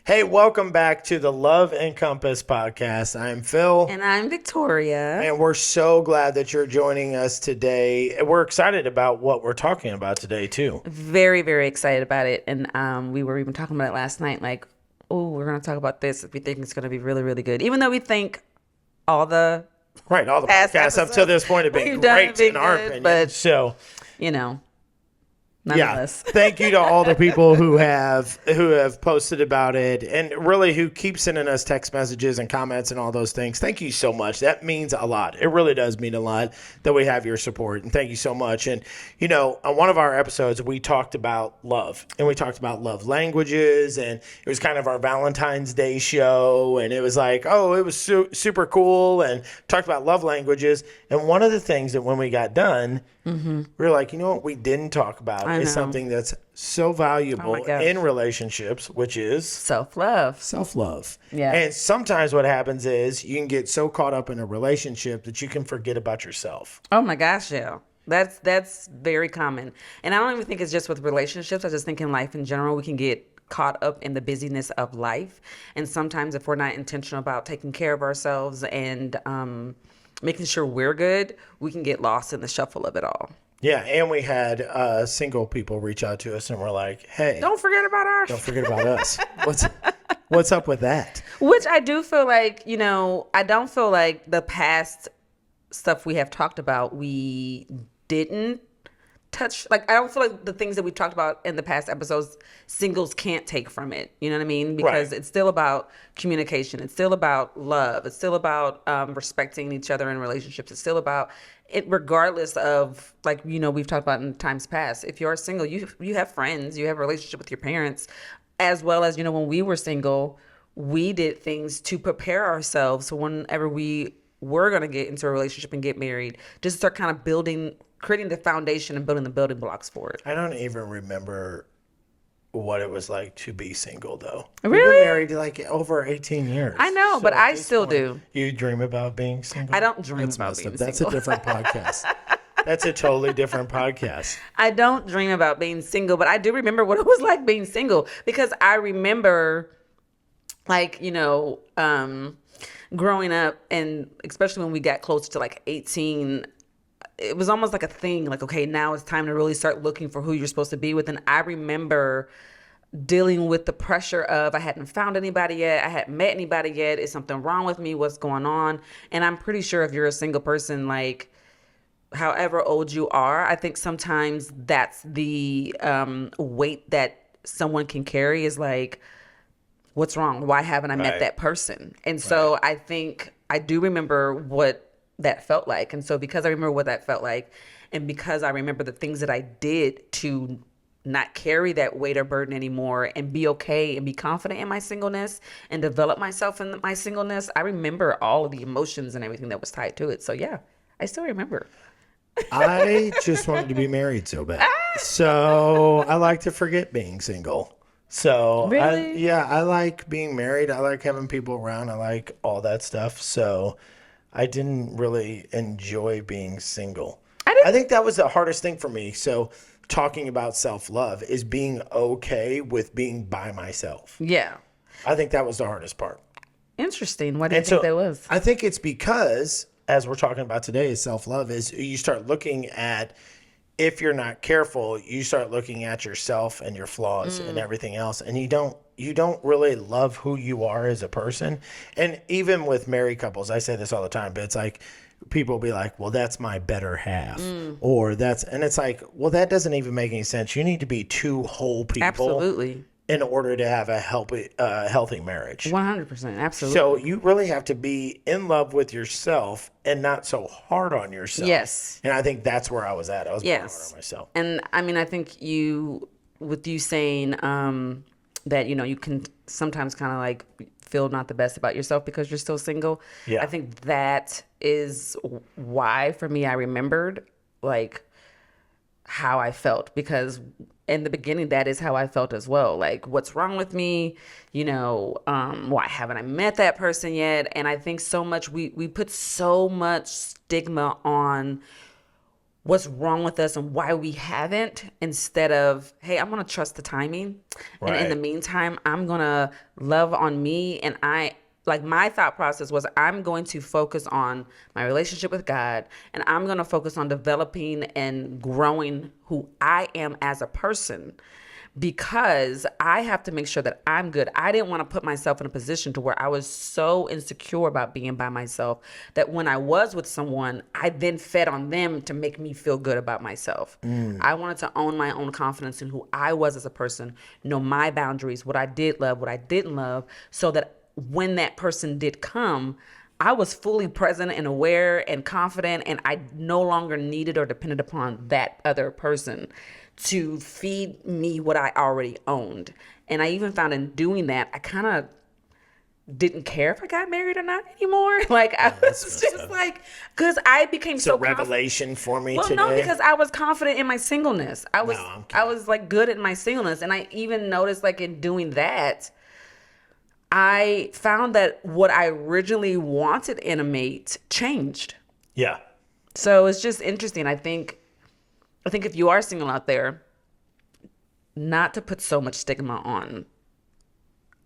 Hey, welcome back to the Love Encompassed podcast. I'm Phil, And I'm Victoria. and we're so glad that you're joining us today. We're excited about what we're talking about today, too. Very, very excited about it. And we were even talking about it last night. Like, oh, we're going to talk about this. We think it's going to be really, really good. Even though we think all the Right, all the past podcasts up to this point have been we've done great have been in our good, opinion. but, So, you know, yeah, nonetheless. thank you to all the people who have posted about it, and really who keep sending us text messages and comments and all those things. Thank you so much. That means a lot. It really does mean a lot that we have your support, and thank you so much. And on one of our episodes, we talked about love, and we talked about love languages, and it was kind of our Valentine's Day show, and it was like, oh, it was super cool, and talked about love languages. And one of the things that when we got done, we were like, you know what we didn't talk about I is know. something that's so valuable gosh. in relationships, which is Self-love. self-love. Yeah. And sometimes what happens is you can get so caught up in a relationship that you can forget about yourself. Oh my gosh, yeah. That's very common. And I don't even think it's just with relationships. I just think in life in general, we can get caught up in the busyness of life. And sometimes if we're not intentional about taking care of ourselves and making sure we're good, we can get lost in the shuffle of it all. Yeah, and we had single people reach out to us and we're like, hey, Don't forget about our don't forget about us. What's up with that? Which I do feel like, I don't feel like the past stuff we have talked about, we didn't touch. Like, I don't feel like the things that we talked about in the past episodes, singles can't take from it. You know what I mean? Because Right. it's still about communication. It's still about love. It's still about respecting each other in relationships. It's still about it, regardless of, like, we've talked about in times past. If you're single, you have friends, you have a relationship with your parents, as well as, when we were single, we did things to prepare ourselves so whenever we were going to get into a relationship and get married, just start kind of creating the foundation and building the building blocks for it. I don't even remember what it was like to be single, though. We've Really? been married like over 18 years. I know, but at I this still point, do. You dream about being single? I don't dream That's about messed being up. That's single. a different podcast. That's a totally different podcast. I don't dream about being single, but I do remember what it was like being single, because I remember, like, growing up, and especially when we got close to like 18, it was almost like a thing, like, okay, now it's time to really start looking for who you're supposed to be with. And I remember dealing with the pressure of, I hadn't found anybody yet, I hadn't met anybody yet, is something wrong with me, what's going on? And I'm pretty sure if you're a single person, like, however old you are, I think sometimes that's the weight that someone can carry, is like, what's wrong? Why haven't I met Right. that person? And so I think I do remember what that felt like. And so because I remember what that felt like, and because I remember the things that I did to not carry that weight or burden anymore and be okay and be confident in my singleness and develop myself in my singleness, I remember all of the emotions and everything that was tied to it. So yeah, I still remember. I just wanted to be married so bad. So I like to forget being single. So Really? I like being married. I like having people around. I like all that stuff. So I didn't really enjoy being single. I think that was the hardest thing for me. So talking about self-love is being okay with being by myself. Yeah. I think that was the hardest part. Interesting. Why do you And think so that was? I think it's because, as we're talking about today, is self-love, is you start looking at, if you're not careful, you start looking at yourself and your flaws and everything else, and you don't really love who you are as a person. And even with married couples, I say this all the time, but it's like, people will be like, well, that's my better half, or and it's like, well, that doesn't even make any sense. You need to be two whole people Absolutely. in order to have a healthy marriage. 100%. Absolutely. So you really have to be in love with yourself and not so hard on yourself. Yes. And I think that's where I was at. I was more hard Yes. on myself. And I mean, I think with you saying that, you can sometimes kind of like feel not the best about yourself because you're still single. Yeah. I think that is why, for me, I remembered like how I felt, because in the beginning, that is how I felt as well. Like, what's wrong with me? Why haven't I met that person yet? And I think so much, we put so much stigma on what's wrong with us and why we haven't, instead of, hey, I'm going to trust the timing. And in the Right. meantime, I'm going to love on me. And like my thought process was, I'm going to focus on my relationship with God, and I'm going to focus on developing and growing who I am as a person, because I have to make sure that I'm good. I didn't want to put myself in a position to where I was so insecure about being by myself that when I was with someone, I then fed on them to make me feel good about myself. I wanted to own my own confidence in who I was as a person, know my boundaries, what I did love, what I didn't love, so that when that person did come, I was fully present and aware and confident, and I no longer needed or depended upon that other person to feed me what I already owned. And I even found in doing that, I kind of didn't care if I got married or not anymore. Like, I That's was messed just up. like, because I became It's a so confident. revelation for me Well, today. no, because I was confident in my singleness. I'm I kidding. was like good in my singleness. And I even noticed, like, in doing that, I found that what I originally wanted in a mate changed. Yeah. So it's just interesting. I think if you are single out there, not to put so much stigma on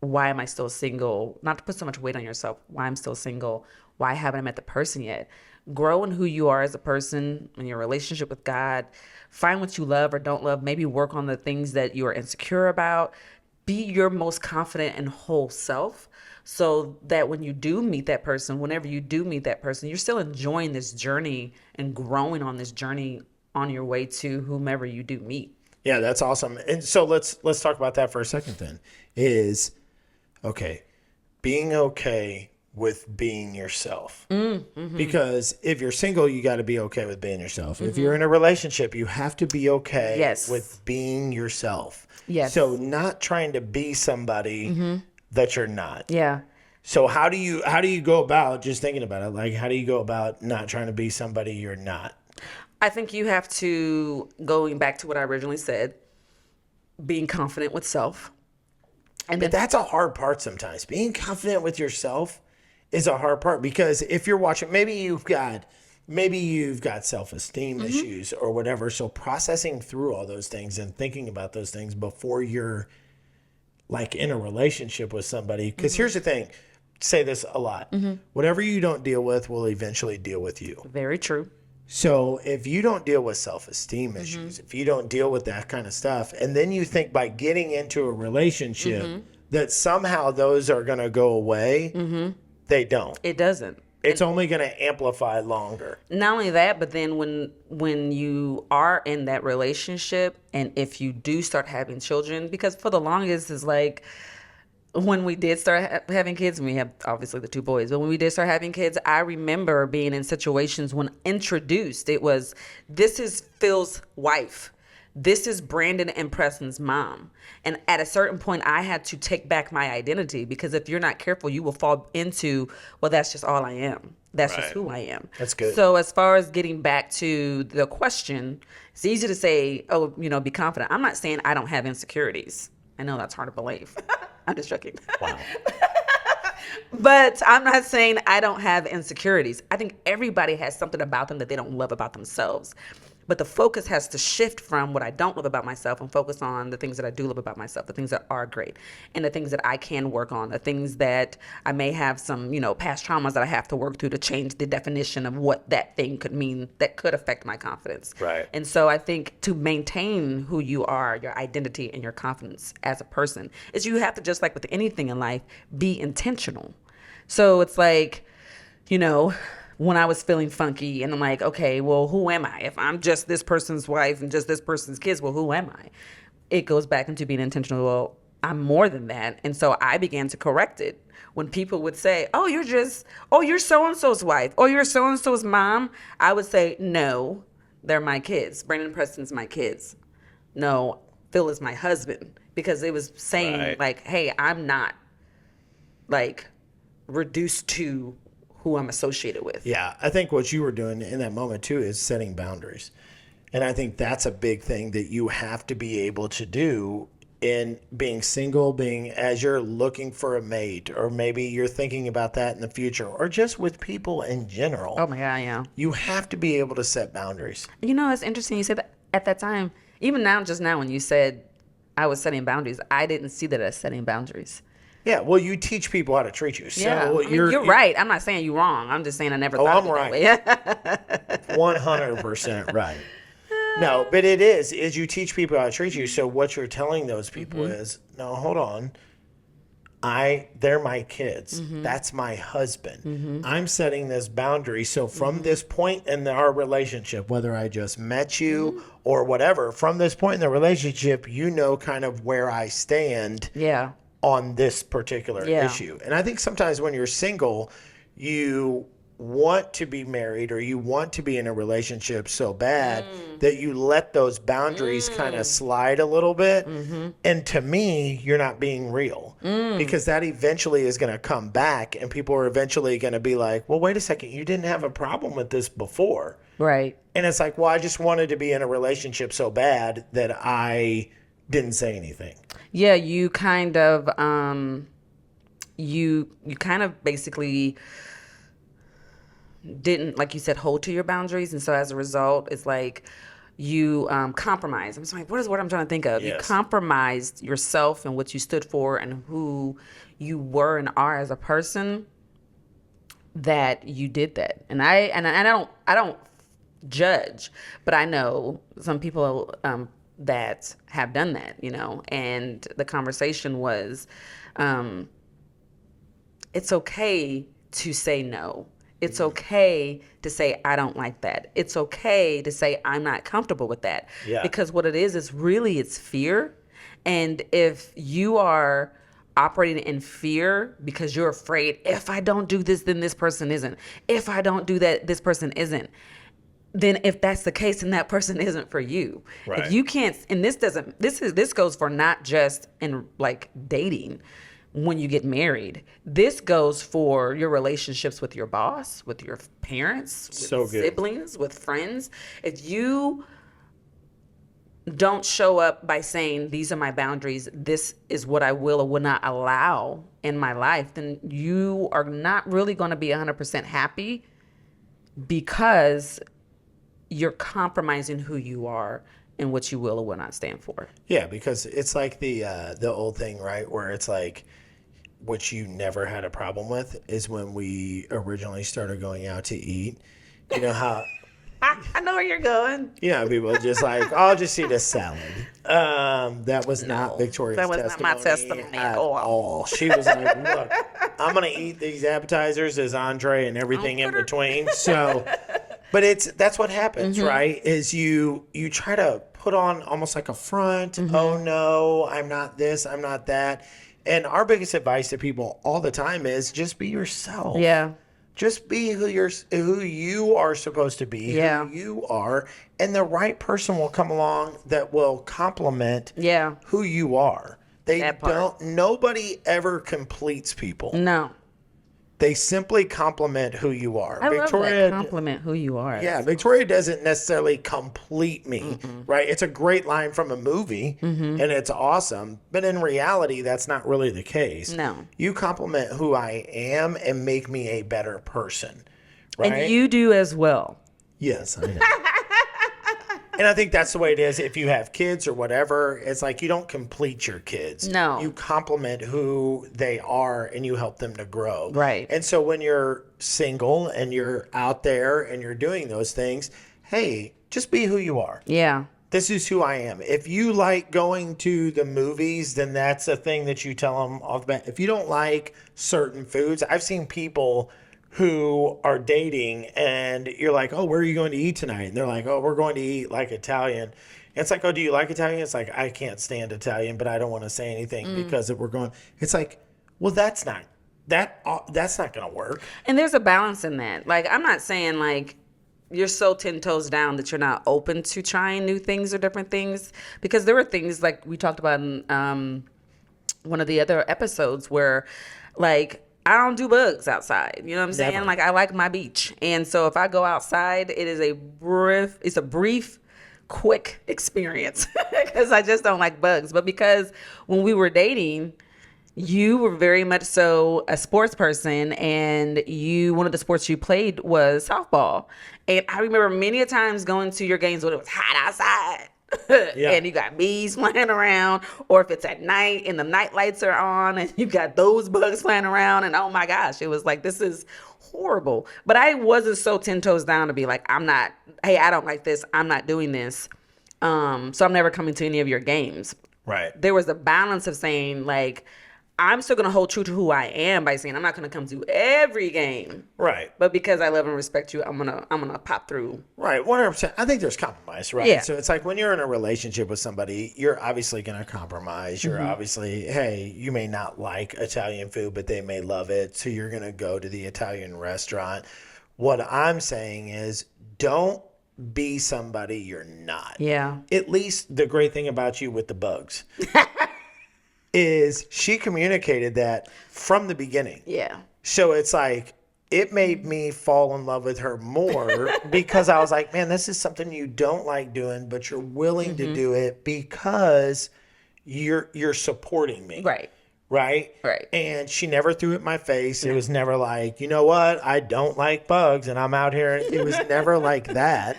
why am I still single, not to put so much weight on yourself, why I'm still single, why haven't I met the person yet. Grow in who you are as a person, in your relationship with God. Find what you love or don't love. Maybe work on the things that you are insecure about. Be your most confident and whole self, so that when you do meet that person, whenever you do meet that person, you're still enjoying this journey and growing on this journey on your way to whomever you do meet. Yeah, that's awesome. And so let's talk about that for a second then. Is okay, being okay with being yourself. Because if you're single, you got to be okay with being yourself. If you're in a relationship, you have to be okay Yes. with being yourself. Yes. So not trying to be somebody that you're not. Yeah. So how do you go about, just thinking about it, like how do you go about not trying to be somebody you're not? I think you have to, going back to what I originally said, being confident with self. And But then, that's a hard part sometimes. Being confident with yourself is a hard part, because if you're watching, maybe you've got self-esteem issues or whatever. So processing through all those things and thinking about those things before you're like in a relationship with somebody. Because here's the thing, say this a lot. Whatever you don't deal with will eventually deal with you. very true. So if you don't deal with self-esteem issues, if you don't deal with that kind of stuff, and then you think by getting into a relationship that somehow those are going to go away, they don't. It doesn't. It's only going to amplify longer. Not only that, but then when you are in that relationship, and if you do start having children, because for the longest is like, when we did start having kids, and we have obviously the two boys, but when we did start having kids, I remember being in situations when introduced, it was, this is Phil's wife. This is Brandon and Preston's mom. And at a certain point, I had to take back my identity, because if you're not careful, you will fall into, well, that's just all I am. That's just Right. who I am. That's good. So as far as getting back to the question, it's easy to say, oh, be confident. I'm not saying I don't have insecurities. I know that's hard to believe. I'm just joking. Wow. But I'm not saying I don't have insecurities. I think everybody has something about them that they don't love about themselves. But the focus has to shift from what I don't love about myself and focus on the things that I do love about myself, the things that are great, and the things that I can work on, the things that I may have some, past traumas that I have to work through to change the definition of what that thing could mean that could affect my confidence. Right. And so I think to maintain who you are, your identity and your confidence as a person, is you have to, just like with anything in life, be intentional. So it's like, when I was feeling funky and I'm like, okay, well, who am I? If I'm just this person's wife and just this person's kids, well, who am I? It goes back into being intentional. Well, I'm more than that. And so I began to correct it. When people would say, you're so-and-so's wife, you're so-and-so's mom, I would say, no, they're my kids. Brandon and Preston's my kids. No, Phil is my husband. Because it was saying Right. like, hey, I'm not like reduced to who I'm associated with. Yeah, I think what you were doing in that moment too is setting boundaries. And I think that's a big thing that you have to be able to do in being single, being as you're looking for a mate, or maybe you're thinking about that in the future, or just with people in general. Oh my God, yeah. You have to be able to set boundaries. You know, it's interesting you said that at that time. Even now, just now, when you said I was setting boundaries, I didn't see that as setting boundaries. Yeah, well, you teach people how to treat you. So Yeah, I mean, you're right. I'm not saying you're wrong. I'm just saying I never thought I'm of it right. that way. 100% right. No, but it is you teach people how to treat you. So what you're telling those people is, no, hold on. They're my kids. That's my husband. I'm setting this boundary. So from this point in our relationship, whether I just met you or whatever, from this point in the relationship, you know kind of where I stand Yeah. on this particular issue. And I think sometimes when you're single, you want to be married or you want to be in a relationship so bad that you let those boundaries kind of slide a little bit. And to me, you're not being real because that eventually is going to come back and people are eventually going to be like, well, wait a second, you didn't have a problem with this before. Right. And it's like, well, I just wanted to be in a relationship so bad that I didn't say anything. Yeah, you kind of you kind of basically didn't, like you said, hold to your boundaries, and so as a result, it's like you compromise. I'm sorry, what is what I'm trying to think of? Yes. You compromised yourself and what you stood for and who you were and are as a person. That you did that, and I don't judge, but I know some people that have done that, you know, and the conversation was, it's okay to say no. It's okay to say, I don't like that. It's okay to say, I'm not comfortable with that. Yeah. Because what it is really, it's fear. And if you are operating in fear because you're afraid, if I don't do this, then this person isn't. If I don't do that, this person isn't. Then if that's the case, then that person isn't for you. Right. If you can't, and this goes for not just in like dating when you get married. This goes for your relationships with your boss, with your parents, with siblings, with friends. If you don't show up by saying, these are my boundaries, this is what I will or will not allow in my life, then you are not really going to be 100% happy because you're compromising who you are and what you will or will not stand for. Yeah, because it's like the old thing, right? Where it's like, which you never had a problem with is when we originally started going out to eat. You know how I know where you're going. you know people just like, oh, I'll just eat a salad. That was not Victoria's that was testimony not my testimony at all. She was like, look, I'm gonna eat these appetizers as entree and everything in between. So, but that's what happens, right? Is you try to put on almost like a front. Oh no, I'm not this, I'm not that. And our biggest advice to people all the time is just be yourself. Yeah. Just be who you are supposed to be, who you are, and the right person will come along that will complement who you are. Nobody ever completes people. No. They simply complement who you are. I love that, compliment who you are. Yeah, Victoria doesn't necessarily complete me, right? It's a great line from a movie, and it's awesome. But in reality, that's not really the case. No. You compliment who I am and make me a better person, right? And you do as well. Yes, I know. And I think that's the way it is. If you have kids or whatever, it's like you don't complete your kids. No. You compliment who they are and you help them to grow. Right. And so when you're single and you're out there and you're doing those things, hey, just be who you are. Yeah. This is who I am. If you like going to the movies, then that's a thing that you tell them off the bat. If you don't like certain foods, I've seen people who are dating and you're like, oh, where are you going to eat tonight? And they're like, oh, we're going to eat like Italian. And it's like, oh, do you like Italian? It's like, I can't stand Italian, but I don't want to say anything because if we're going, it's like, well, that's not going to work. And there's a balance in that. Like, I'm not saying like you're so 10 toes down that you're not open to trying new things or different things, because there were things like we talked about in one of the other episodes where like, I don't do bugs outside. You know what I'm saying? Never. Like, I like my beach. And so if I go outside, it's a brief quick experience because I just don't like bugs. But because when we were dating, you were very much so a sports person, and one of the sports you played was softball. And I remember many a times going to your games when it was hot outside. Yeah. And you got bees flying around, or if it's at night and the night lights are on and you got those bugs flying around, and oh my gosh, it was like, this is horrible. But I wasn't so 10 toes down to be like, I don't like this, I'm not doing this. So I'm never coming to any of your games. Right. There was a balance of saying, like, I'm still going to hold true to who I am by saying I'm not going to come to every game. Right. But because I love and respect you, I'm gonna pop through. Right. 100%. I think there's compromise, right? Yeah. So it's like when you're in a relationship with somebody, you're obviously going to compromise. You're obviously, hey, you may not like Italian food, but they may love it. So you're going to go to the Italian restaurant. What I'm saying is, don't be somebody you're not. Yeah. At least the great thing about you with the bugs is she communicated that from the beginning. Yeah. So it's like, it made me fall in love with her more because I was like, man, this is something you don't like doing, but you're willing to do it because you're supporting me. Right. Right? Right. And she never threw it in my face. It was never like, you know what? I don't like bugs and I'm out here. It was never like that.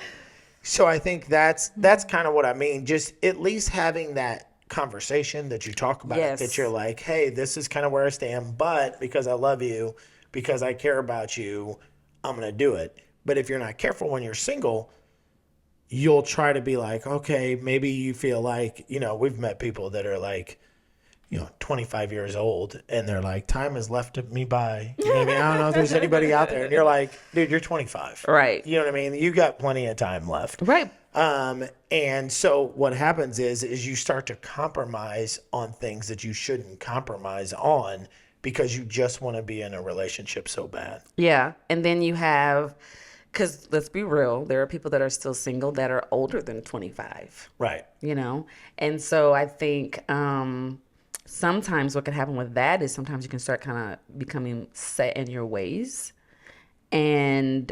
So I think that's kind of what I mean. Just at least having that conversation that you talk about, Yes. that you're like, hey, this is kind of where I stand, but because I love you, because I care about you, I'm going to do it. But if you're not careful when you're single, you'll try to be like, okay, maybe you feel like, we've met people that are like, 25 years old, and they're like, time has left me by. You know what I mean? I don't know if there's anybody out there. And you're like, dude, you're 25. Right. You know what I mean? You got plenty of time left. Right. And so what happens is you start to compromise on things that you shouldn't compromise on because you just want to be in a relationship so bad. Yeah. And then you have, because let's be real, there are people that are still single that are older than 25. Right. And so I think sometimes what can happen with that is sometimes you can start kind of becoming set in your ways, and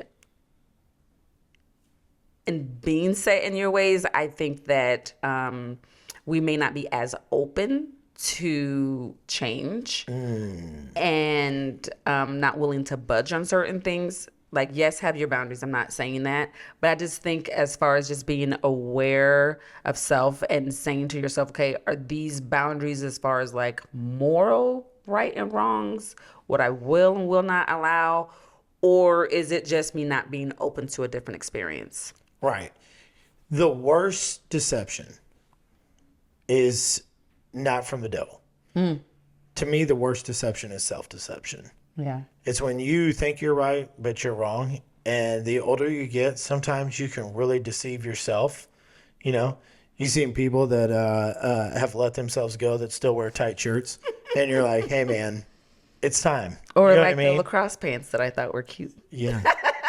being set in your ways, I think that we may not be as open to change and not willing to budge on certain things. Like, yes, have your boundaries. I'm not saying that. But I just think as far as just being aware of self and saying to yourself, okay, are these boundaries as far as like moral right and wrongs, what I will and will not allow, or is it just me not being open to a different experience? Right. The worst deception is not from the devil. To me, the worst deception is self-deception. Yeah. It's when you think you're right, but you're wrong. And the older you get, sometimes you can really deceive yourself. You've seen people that have let themselves go that still wear tight shirts. And you're like, hey, man, it's time. Or You know like what I mean? the lacrosse pants that I thought were cute. Yeah,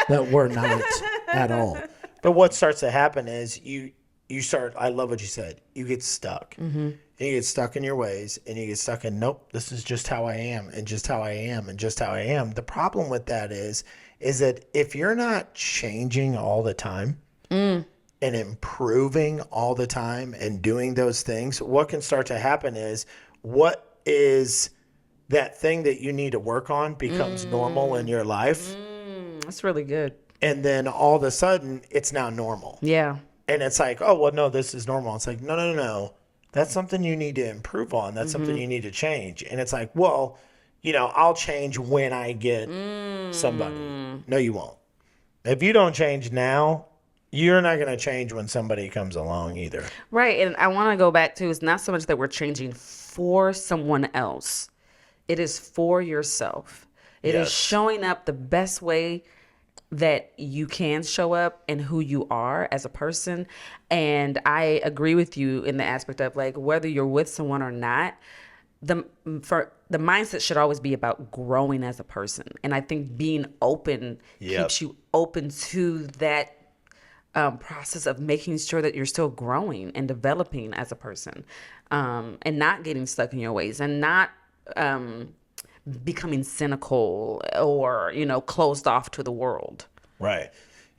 that were not at all. But what starts to happen is you start, I love what you said, you get stuck. And you get stuck in your ways, and you get stuck in, nope, this is just how I am, and just how I am, and just how I am. The problem with that is that if you're not changing all the time and improving all the time and doing those things, what can start to happen is what is that thing that you need to work on becomes normal in your life. That's really good. And then all of a sudden, it's now normal. Yeah. And it's like, oh, well, no, this is normal. It's like, no. That's something you need to improve on. That's something you need to change. And it's like, well, I'll change when I get somebody. No, you won't. If you don't change now, you're not going to change when somebody comes along either. Right. And I want to go back to, it's not so much that we're changing for someone else. It is for yourself. It is Yes. showing up the best way that you can show up and who you are as a person. And I agree with you in the aspect of like, whether you're with someone or not, the mindset should always be about growing as a person. And I think being open keeps you open to that process of making sure that you're still growing and developing as a person, and not getting stuck in your ways, and not becoming cynical or closed off to the world. Right.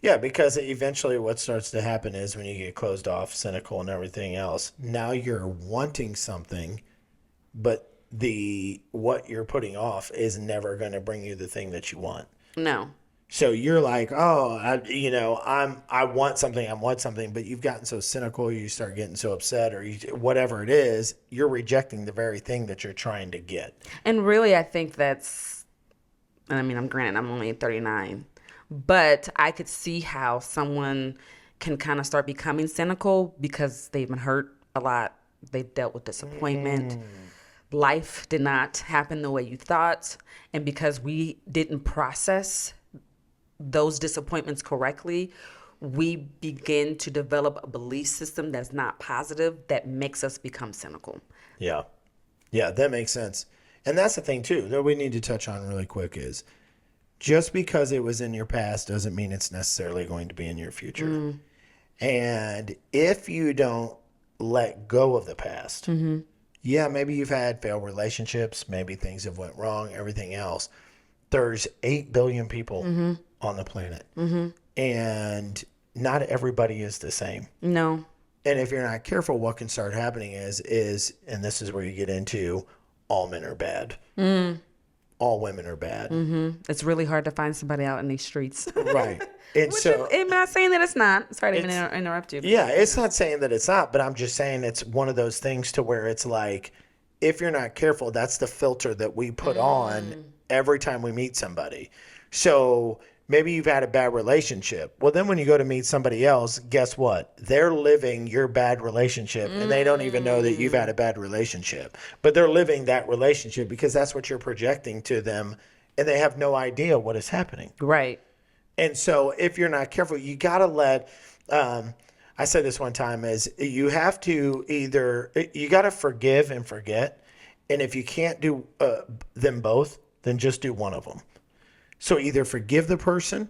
Yeah, because eventually what starts to happen is when you get closed off, cynical, and everything else, now you're wanting something, but the what you're putting off is never going to bring you the thing that you want. No. So you're like, oh, I want something, I want something, but you've gotten so cynical, you start getting so upset, or whatever it is, you're rejecting the very thing that you're trying to get. And really, I think that's, I mean, I'm only 39, but I could see how someone can kind of start becoming cynical because they've been hurt a lot. They've dealt with disappointment. Life did not happen the way you thought. And because we didn't process those disappointments correctly, we begin to develop a belief system that's not positive that makes us become cynical. Yeah. Yeah, that makes sense. And that's the thing, too, that we need to touch on really quick is just because it was in your past doesn't mean it's necessarily going to be in your future. And if you don't let go of the past, yeah, maybe you've had failed relationships, maybe things have went wrong, everything else. There's 8 billion people on the planet. And not everybody is the same. No. And if you're not careful, what can start happening is, and this is where you get into, all men are bad. All women are bad. It's really hard to find somebody out in these streets. Right. And so I'm not saying that it's not. Sorry to interrupt you. yeah, it's not saying that it's not, but I'm just saying it's one of those things to where it's like, if you're not careful, that's the filter that we put on every time we meet somebody. So maybe you've had a bad relationship. Well, then when you go to meet somebody else, guess what? They're living your bad relationship and they don't even know that you've had a bad relationship. But they're living that relationship because that's what you're projecting to them and they have no idea what is happening. Right. And so if you're not careful, you got to let, I said this one time, is you have to you got to forgive and forget. And if you can't do them both, then just do one of them. So either forgive the person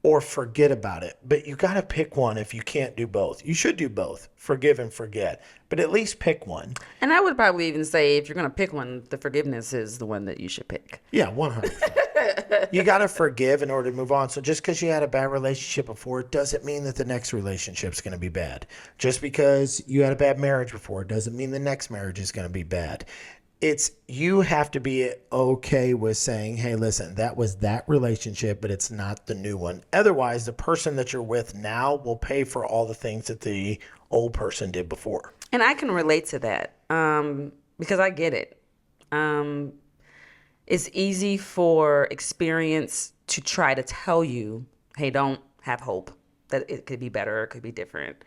or forget about it. But you got to pick one if you can't do both. You should do both, forgive and forget. But at least pick one. And I would probably even say if you're going to pick one, the forgiveness is the one that you should pick. Yeah, 100%. You got to forgive in order to move on. So just because you had a bad relationship before, it doesn't mean that the next relationship is going to be bad. Just because you had a bad marriage before, it doesn't mean the next marriage is going to be bad. You have to be okay with saying, hey, listen, that was that relationship, but it's not the new one. Otherwise, the person that you're with now will pay for all the things that the old person did before. And I can relate to that because I get it. It's easy for experience to try to tell you, hey, don't have hope, that it could be better, it could be different.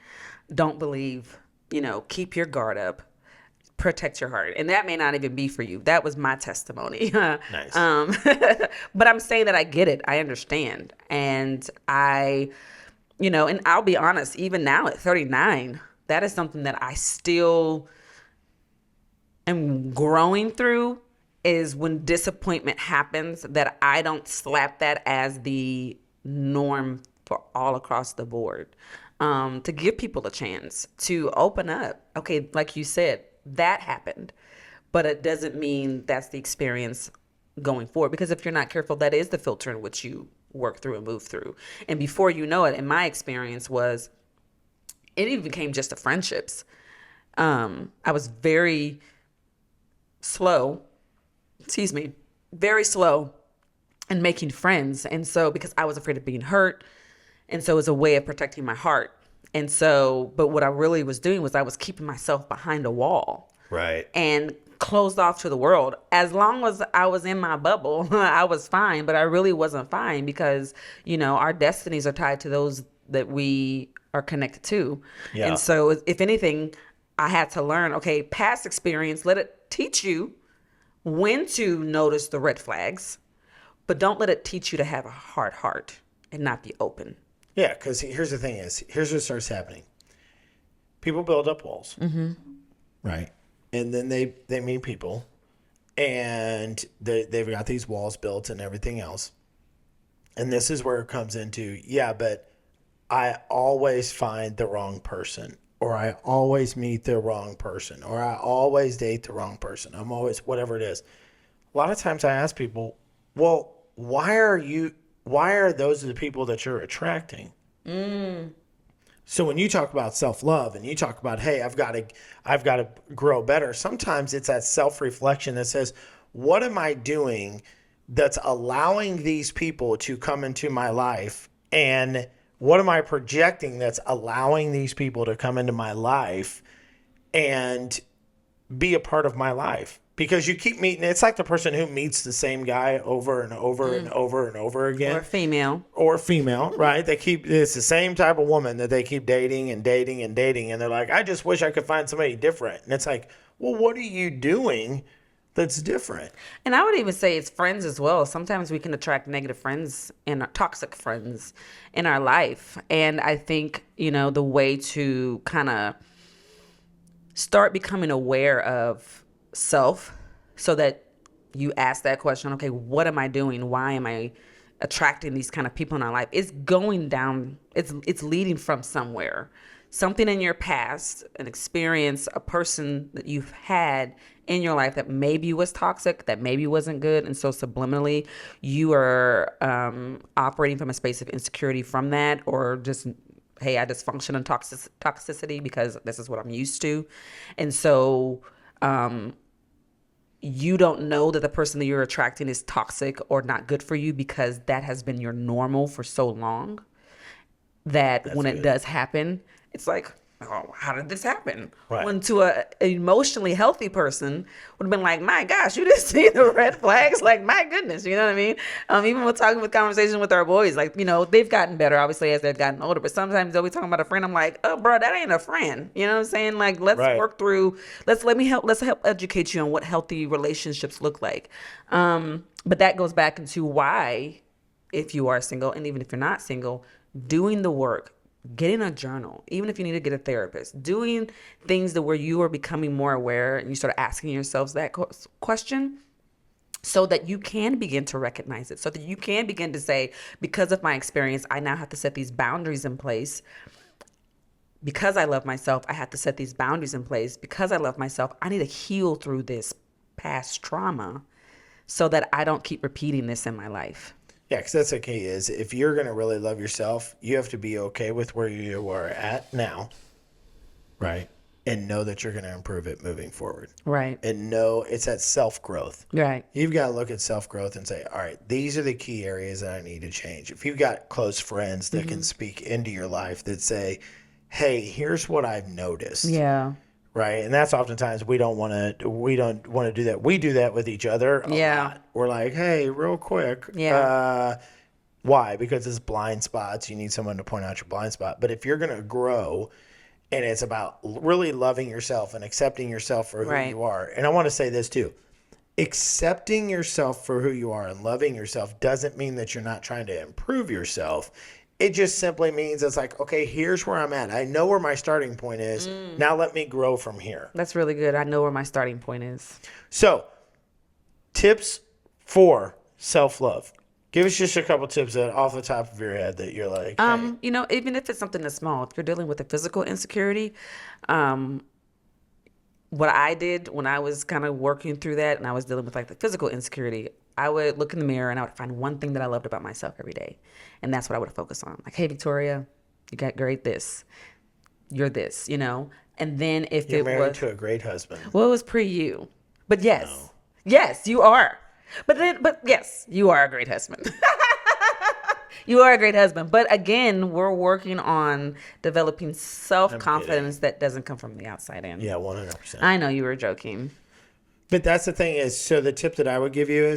Don't believe, keep your guard up. Protect your heart. And that may not even be for you. That was my testimony. Nice. But I'm saying that I get it. I understand. And and I'll be honest, even now at 39, that is something that I still am growing through, is when disappointment happens, that I don't slap that as the norm for all across the board. To give people a chance to open up. Okay, like you said, that happened, but it doesn't mean that's the experience going forward, because if you're not careful, that is the filter in which you work through and move through. And before you know it, in my experience, it even became just the friendships. I was very slow in making friends, and so because I was afraid of being hurt, and so it was a way of protecting my heart. And so, but what I really was doing was I was keeping myself behind a wall. Right. And closed off to the world. As long as I was in my bubble, I was fine, but I really wasn't fine because, our destinies are tied to those that we are connected to. Yeah. And so if anything, I had to learn, okay, past experience, let it teach you when to notice the red flags, but don't let it teach you to have a hard heart and not be open. Yeah, because here's what starts happening. People build up walls, right? And then they meet people, and they've got these walls built and everything else. And this is where it comes into, but I always find the wrong person, or I always meet the wrong person, or I always date the wrong person. I'm always, whatever it is. A lot of times I ask people, well, why are those the people that you're attracting? So when you talk about self-love and you talk about, hey, I've got to grow better, sometimes it's that self-reflection that says, what am I doing that's allowing these people to come into my life? And what am I projecting that's allowing these people to come into my life and be a part of my life? Because you keep meeting, it's like the person who meets the same guy over and over and over and over Or again, female. or female, right? It's the same type of woman that they keep dating and dating and dating. And they're like, I just wish I could find somebody different. And it's like, well, what are you doing that's different? And I would even say it's friends as well. Sometimes we can attract negative friends and toxic friends in our life. And I think, the way to kind of start becoming aware of self so that you ask that question, okay, what am I doing? Why am I attracting these kind of people in our life? It's going down, it's leading from somewhere. Something in your past, an experience, a person that you've had in your life that maybe was toxic, that maybe wasn't good. And so subliminally, you are operating from a space of insecurity from that, or just, hey, I just function in toxicity because this is what I'm used to. And so you don't know that the person that you're attracting is toxic or not good for you because that has been your normal for so long that when it does happen, it's like, oh, how did this happen? Right. When to an emotionally healthy person would have been like, my gosh, you didn't see the red flags? Like, my goodness, you know what I mean? Even with conversations with our boys, like, they've gotten better, obviously, as they've gotten older. But sometimes they'll be talking about a friend. I'm like, oh, bro, that ain't a friend. You know what I'm saying? Like, let's work through, let's help educate you on what healthy relationships look like. But that goes back into why, if you are single, and even if you're not single, doing the work, getting a journal, even if you need to get a therapist, doing things that where you are becoming more aware and you start asking yourselves that question so that you can begin to recognize it, so that you can begin to say, because of my experience, I now have to set these boundaries in place. Because I love myself, I have to set these boundaries in place. Because I love myself, I need to heal through this past trauma so that I don't keep repeating this in my life. Yeah, because that's the key is if you're going to really love yourself, you have to be okay with where you are at now, right? And know that you're going to improve it moving forward. Right. And know it's that self-growth. Right. You've got to look at self-growth and say, all right, these are the key areas that I need to change. If you've got close friends that can speak into your life that say, hey, here's what I've noticed. Yeah. Right. And that's oftentimes we don't want to do that. We do that with each other a lot. We're like, hey, real quick. Yeah. Why? Because it's blind spots. You need someone to point out your blind spot. But if you're going to grow and it's about really loving yourself and accepting yourself for who you are. And I want to say this too. Accepting yourself for who you are and loving yourself doesn't mean that you're not trying to improve yourself. It just simply means it's like, okay, here's where I'm at. I know where my starting point is. Now let me grow from here. That's really good. I know where my starting point is. So, tips for self-love. Give us just a couple tips that off the top of your head that you're like, hey. Even if it's something that's small, if you're dealing with a physical insecurity, what I did when I was kind of working through that and I was dealing with like the physical insecurity, I would look in the mirror and I would find one thing that I loved about myself every day. And that's what I would focus on. Like, hey, Victoria, you got great this. You're this, And then if You're it married was to a great husband. Well, it was pre-you. But yes. No. Yes, you are. But yes, you are a great husband. You are a great husband. But again, we're working on developing self-confidence that doesn't come from the outside in. Yeah, 100%. I know you were joking. But that's the thing is, so the tip that I would give you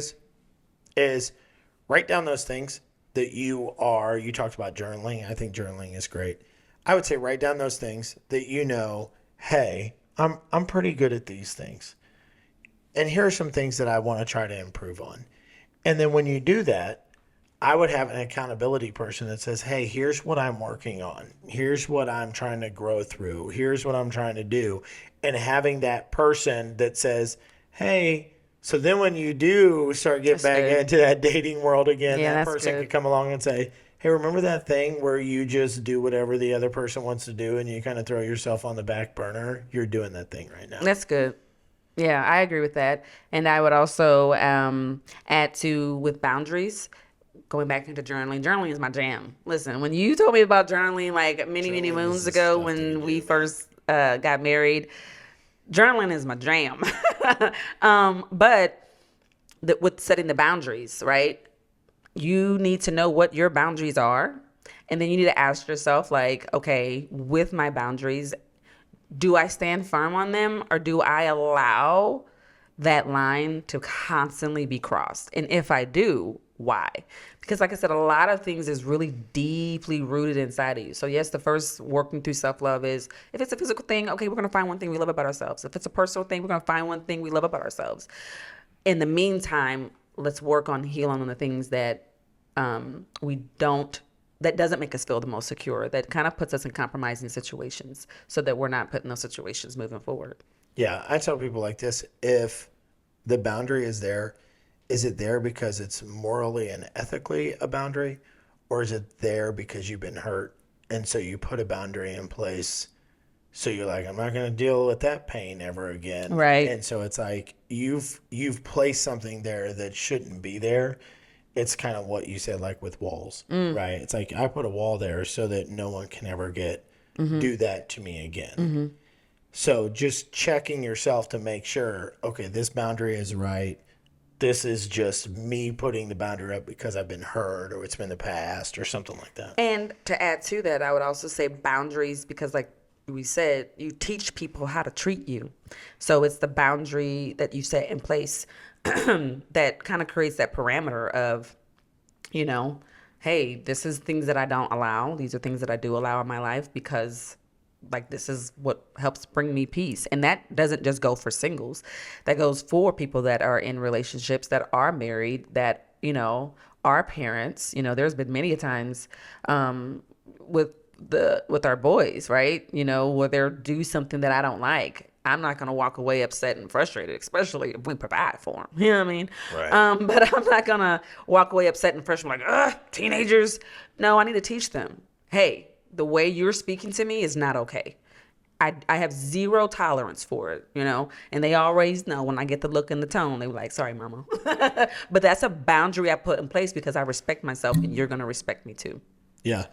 is write down those things that you talked about journaling. I think journaling is great. I would say write down those things that hey, I'm pretty good at these things. And here are some things that I want to try to improve on. And then when you do that, I would have an accountability person that says, hey, here's what I'm working on. Here's what I'm trying to grow through. Here's what I'm trying to do. And having that person that says, hey, so then when you do start getting back into that dating world again, that person can come along and say, hey, remember that thing where you just do whatever the other person wants to do and you kind of throw yourself on the back burner? You're doing that thing right now. That's good. Yeah, I agree with that. And I would also add to with boundaries, going back into journaling. Journaling is my jam. Listen, when you told me about journaling like many Journaling moons is the ago stuff to when do, we man. first got married, journaling is my jam. But with setting the boundaries, right? You need to know what your boundaries are. And then you need to ask yourself, like, okay, with my boundaries, do I stand firm on them or do I allow that line to constantly be crossed? And if I do, why? Because like I said, a lot of things is really deeply rooted inside of you. So yes, the first working through self-love is, if it's a physical thing, okay, we're going to find one thing we love about ourselves. If it's a personal thing, we're going to find one thing we love about ourselves. In the meantime, let's work on healing on the things that we don't, that doesn't make us feel the most secure, that kind of puts us in compromising situations so that we're not put in those situations moving forward. Yeah, I tell people like this: if the boundary is it there because it's morally and ethically a boundary, or is it there because you've been hurt and so you put a boundary in place? So you're like, I'm not going to deal with that pain ever again. Right. And so it's like you've placed something there that shouldn't be there. It's kind of what you said, like with walls, right? It's like I put a wall there so that no one can ever do that to me again. So just checking yourself to make sure, okay, this boundary is right. This is just me putting the boundary up because I've been hurt or it's been the past or something like that. And to add to that, I would also say boundaries, because like we said, you teach people how to treat you. So it's the boundary that you set in place that kind of creates that parameter of, you know, hey, this is things that I don't allow. These are things that I do allow in my life because like this is what helps bring me peace. And that doesn't just go for singles. That goes for people that are in relationships, that are married, that, you know, are parents. You know, there's been many times with our boys, right? You know, where they'll do something that I don't like. I'm not going to walk away upset and frustrated, especially if we provide for them. You know what I mean? Right. But I'm not going to walk away upset and frustrated like, ugh, teenagers. No, I need to teach them, hey, the way you're speaking to me is not okay. I have zero tolerance for it, you know? And they always know when I get the look and the tone, they were like, sorry, mama. But that's a boundary I put in place because I respect myself and you're going to respect me too. Yeah.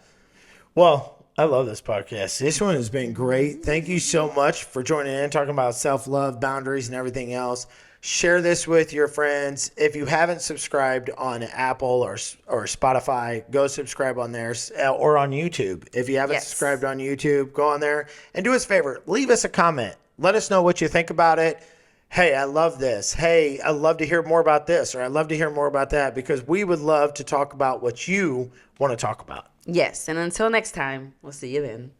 Well, I love this podcast. This one has been great. Thank you so much for joining in, talking about self-love, boundaries, and everything else. Share this with your friends. If you haven't subscribed on Apple or Spotify, go subscribe on there, or on YouTube. If you haven't subscribed on YouTube, go on there and do us a favor. Leave us a comment. Let us know what you think about it. Hey, I love this. Hey, I'd love to hear more about this, or I'd love to hear more about that, because we would love to talk about what you want to talk about. Yes. And until next time, we'll see you then.